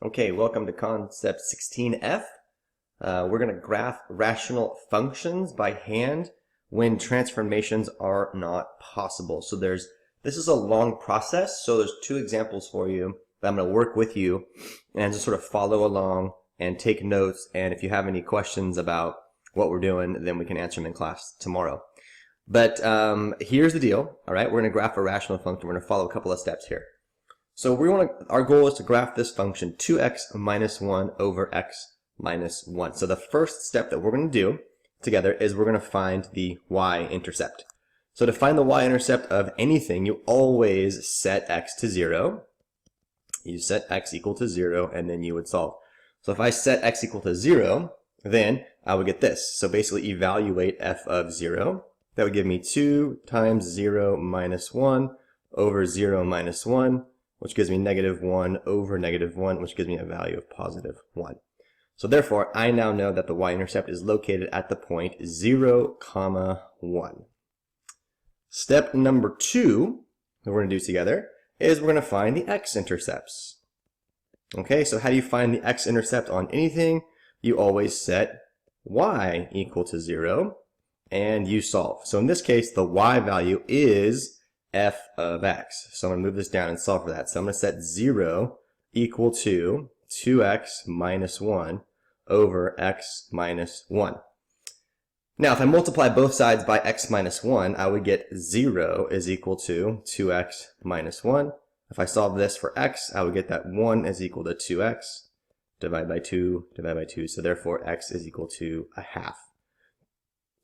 Okay, welcome to concept 16F. We're going to graph rational functions by hand when transformations are not possible. So this is a long process, so there's two examples for you that I'm going to work with you and just sort of follow along and take notes, and if you have any questions about what we're doing, then we can answer them in class tomorrow. But here's the deal, all right? We're going to graph a rational function. We're going to follow a couple of steps here. So our goal is to graph this function 2x minus 1 over x minus 1. So the first step that we're going to do together is we're going to find the y-intercept. So to find the y-intercept of anything, you always set x to 0. You set x equal to 0, and then you would solve. So if I set x equal to 0, then I would get this. So basically evaluate f of 0. That would give me 2 times 0 minus 1 over 0 minus 1. Which gives me negative 1 over negative 1, which gives me a value of positive 1. So therefore, I now know that the y-intercept is located at the point 0, 1. Step number 2 that we're going to do together is we're going to find the x-intercepts. Okay, so how do you find the x-intercept on anything? You always set y equal to 0, and you solve. So in this case, the y value is f of x. So I'm going to move this down and solve for that. So I'm going to set 0 equal to 2x minus 1 over x minus 1. Now, if I multiply both sides by x minus 1, I would get 0 is equal to 2x minus 1. If I solve this for x, I would get that 1 is equal to 2x, divide by 2, divide by 2. So therefore, x is equal to a half.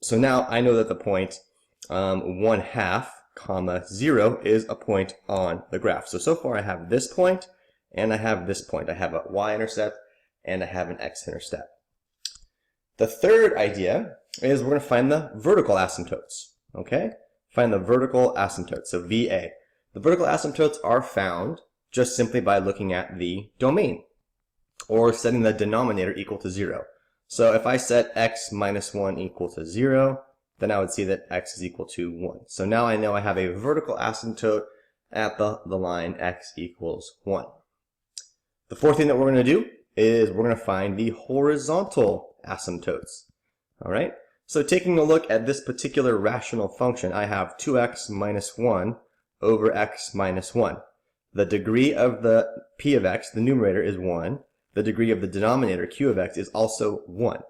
So now I know that the point 1 half comma 0 is a point on the graph. So far I have this point and I have this point. I have a y-intercept and I have an x-intercept. The third idea is we're going to find the vertical asymptotes. Okay? Find the vertical asymptotes, so VA. The vertical asymptotes are found just simply by looking at the domain or setting the denominator equal to 0. So if I set x minus 1 equal to 0, then I would see that x is equal to 1. So now I know I have a vertical asymptote at the line x equals 1. The fourth thing that we're going to do is we're going to find the horizontal asymptotes. All right? So taking a look at this particular rational function, I have 2x minus 1 over x minus 1. The degree of the p of x, the numerator, is 1. The degree of the denominator, q of x, is also 1.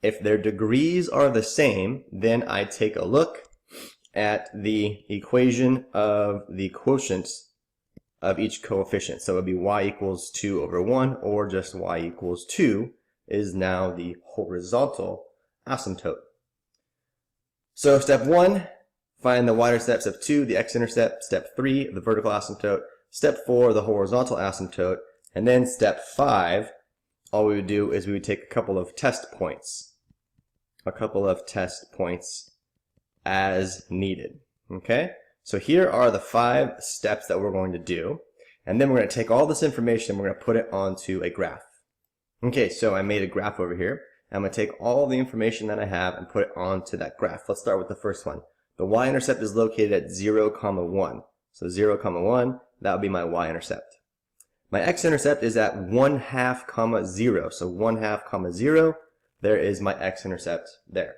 If their degrees are the same, then I take a look at the equation of the quotients of each coefficient. So it would be y equals 2 over 1, or just y equals 2 is now the horizontal asymptote. So step 1, find the y-intercepts of 2, the x-intercept. Step 3, the vertical asymptote. Step 4, the horizontal asymptote. And then step 5, all we would do is we would take a couple of test points. As needed. Okay? So here are the 5 steps that we're going to do. And then we're going to take all this information and we're going to put it onto a graph. Okay, so I made a graph over here. I'm going to take all the information that I have and put it onto that graph. Let's start with the first one. The y-intercept is located at 0, 1. So 0, 1, that would be my y-intercept. My x-intercept is at 1 half, 0. So 1 half, 0. There is my x-intercept there.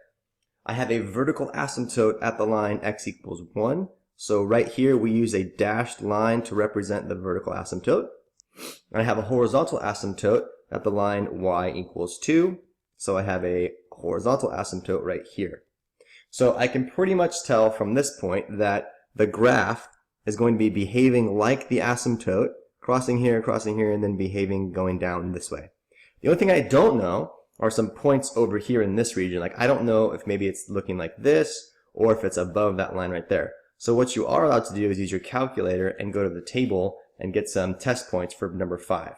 I have a vertical asymptote at the line x equals 1. So right here we use a dashed line to represent the vertical asymptote. I have a horizontal asymptote at the line y equals 2. So I have a horizontal asymptote right here. So I can pretty much tell from this point that the graph is going to be behaving like the asymptote, crossing here, and then behaving going down this way. The only thing I don't know are some points over here in this region. Like I don't know if maybe it's looking like this or if it's above that line right there. So what you are allowed to do is use your calculator and go to the table and get some test points for number 5.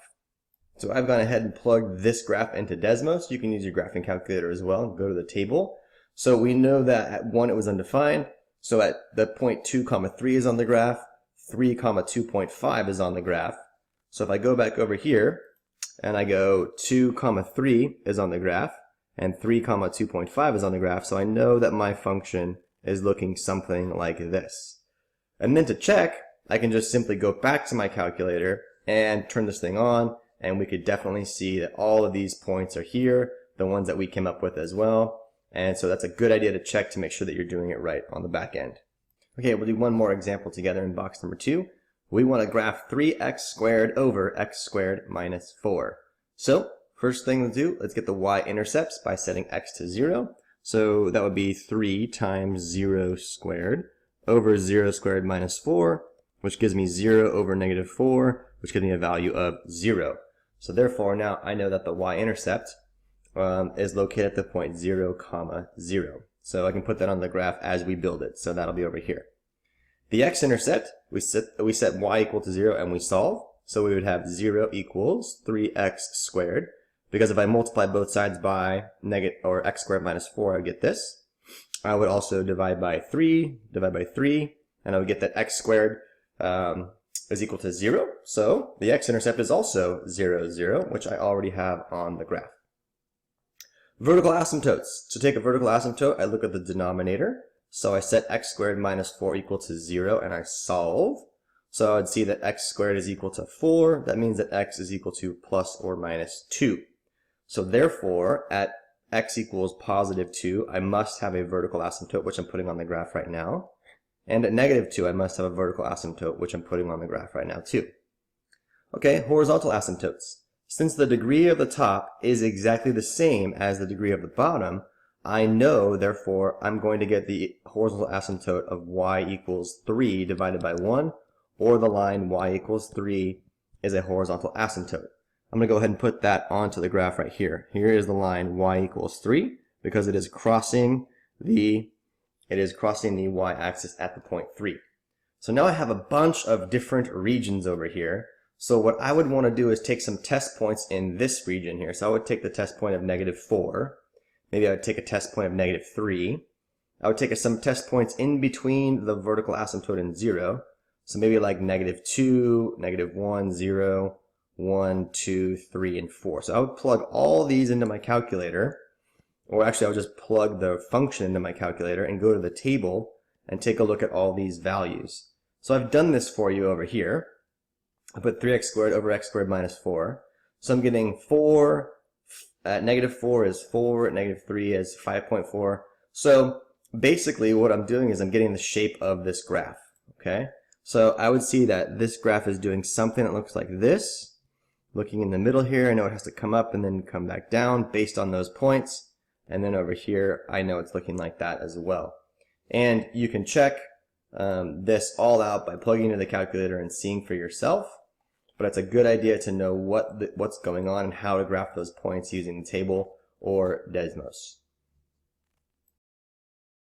So I've gone ahead and plugged this graph into Desmos. You can use your graphing calculator as well and go to the table. So we know that at 1 it was undefined. So at the point 2, 3 is on the graph. 3, 2.5 is on the graph. So if I go back over here, and I go 2, 3 is on the graph, and 3, 2.5 is on the graph, so I know that my function is looking something like this. And then to check, I can just simply go back to my calculator and turn this thing on, and we could definitely see that all of these points are here, the ones that we came up with as well. And so that's a good idea to check to make sure that you're doing it right on the back end. Okay, we'll do one more example together in box number 2. We want to graph 3x squared over x squared minus 4. So first thing to do, let's get the y-intercepts by setting x to 0. So that would be 3 times 0 squared over 0 squared minus 4, which gives me 0 over negative 4, which gives me a value of 0. So therefore, now I know that the y-intercept is located at the point 0, 0. So I can put that on the graph as we build it. So that'll be over here. The x-intercept, we set y equal to 0 and we solve. So we would have 0 equals 3x squared. Because if I multiply both sides by x squared minus 4, I would get this. I would also divide by 3, and I would get that x squared is equal to 0. So the x-intercept is also 0, 0, which I already have on the graph. Vertical asymptotes. To take a vertical asymptote, I look at the denominator. So I set x squared minus 4 equal to 0, and I solve. So I'd see that x squared is equal to 4. That means that x is equal to plus or minus 2. So therefore, at x equals positive 2, I must have a vertical asymptote, which I'm putting on the graph right now. And at negative 2, I must have a vertical asymptote, which I'm putting on the graph right now too. Okay, horizontal asymptotes. Since the degree of the top is exactly the same as the degree of the bottom, I know, therefore, I'm going to get the horizontal asymptote of y equals 3 divided by 1, or the line y equals 3 is a horizontal asymptote. I'm going to go ahead and put that onto the graph right here. Here is the line y equals 3, because it is crossing the y-axis at the point 3. So now I have a bunch of different regions over here. So what I would want to do is take some test points in this region here. So I would take the test point of negative 4. Maybe I would take a test point of negative 3. I would take some test points in between the vertical asymptote and 0. So maybe like negative 2, negative 1, 0, 1, 2, 3, and 4. So I would plug all these into my calculator. Or actually, I would just plug the function into my calculator and go to the table and take a look at all these values. So I've done this for you over here. I put 3x squared over x squared minus 4. So I'm getting 4. Negative 4 is 4, negative 3 is 5.4. So basically what I'm doing is I'm getting the shape of this graph, okay? So I would see that this graph is doing something that looks like this. Looking in the middle here, I know it has to come up and then come back down based on those points. And then over here, I know it's looking like that as well. And you can check this all out by plugging into the calculator and seeing for yourself. But it's a good idea to know what's going on and how to graph those points using the table or Desmos.